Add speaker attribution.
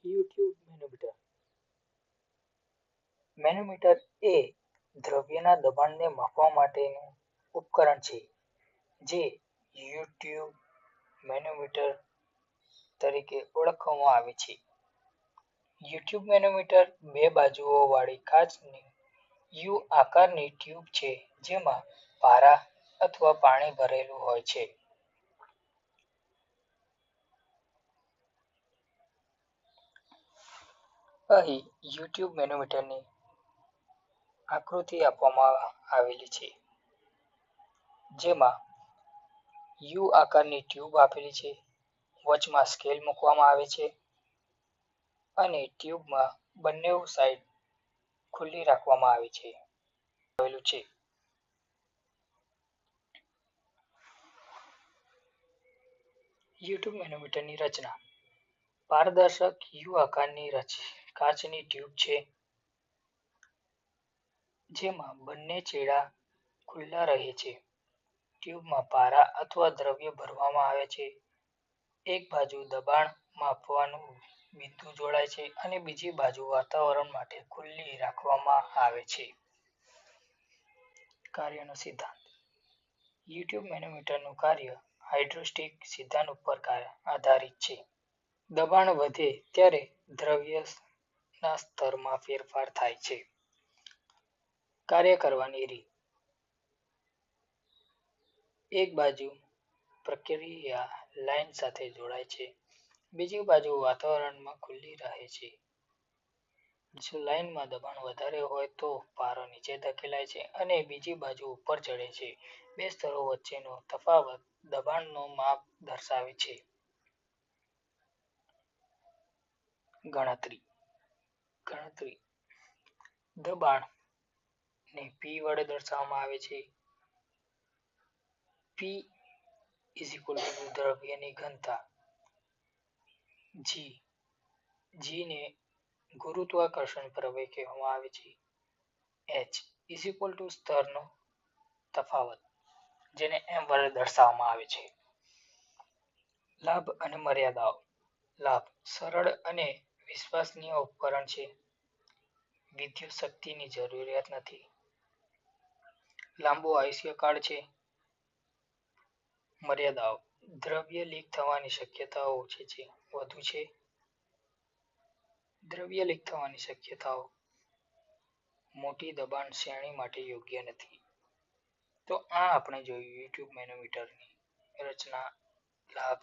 Speaker 1: YouTube manometer. Manometer એ દ્રવ્યના દબાણને માપવા માટેનું ઉપકરણ છે જે યુટ્યુબ મેનોમીટર તરીકે ઓળખવામાં આવે છે. યુટ્યુબ મેનોમીટર બે બાજુઓ વાળી કાચની યુ આકારની ટ્યુબ છે જેમાં પારા અથવા પાણી ભરેલું હોય છે. અહીં યુટ્યુબ મેનોમીટરની આકૃતિ આપવામાં આવેલી છે જેમાં યુ આકારની ટ્યુબ આપેલી છે, વચમાં સ્કેલ મૂકવામાં આવે છે અને ટ્યુબમાં બંને સાઈડ ખુલ્લી રાખવામાં આવી છે. યુટ્યુબ મેનોમીટરની રચના. પારદર્શક યુ આકારની કાચની ટ્યુબ છે જેમાં બંને છેડા ખુલ્લા રહે છે. ટ્યુબમાં પારા અથવા દ્રવ્ય ભરવામાં આવે છે. એક બાજુ દબાણ માપવાનું બિંદુ જોડાય છે અને બીજી બાજુ વાતાવરણ માટે ખુલ્લી રાખવામાં આવે છે. કાર્યનો સિદ્ધાંત. યુટ્યુબ મેનોમીટરનું કાર્ય હાઇડ્રોસ્ટેટિક સિદ્ધાંત ઉપર આધારિત છે. દબાણ વધે ત્યારે દ્રવ્યના સ્તરમાં ફેરફાર થાય છે. કાર્ય કરવાની રીત. એક બાજુ પ્રક્રિયા લાઇન સાથે જોડાય છે, બીજી બાજુ વાતાવરણમાં ખુલ્લી રહે છે. જો લાઇનમાં દબાણ વધારે હોય તો પારો નીચે ધકેલાય છે અને બીજી બાજુ ઉપર ચઢે છે. બે સ્તરો વચ્ચેનો તફાવત દબાણનું માપ દર્શાવે છે. ગણતરી. દબાણને P વડે દર્શાવવામાં આવે છે. P = દ્રવ્યની ઘનતા. G ને ગુરુત્વાકર્ષણ પ્રવેગ કહેવામાં આવે છે. H = સ્તરનો તફાવત, જેને m વડે દર્શાવવામાં આવે છે. લાભ અને મર્યાદાઓ. લાભ. સરળ અને વિશ્વસનીય ઉપકરણ છે. વિદ્યુત શક્તિની જરૂરિયાત નથી. લાંબો આયુષ્યકાળ છે. મર્યાદાઓ. દ્રવ્ય લીક થવાની શક્યતાઓ વધુ છે. દ્રવ્ય લીક થવાની શક્યતાઓ મોટી દબાણ શ્રેણી માટે યોગ્ય નથી. તો આ આપણે જોયું યુટ્યુબ મેનોમીટરની રચના, લાભ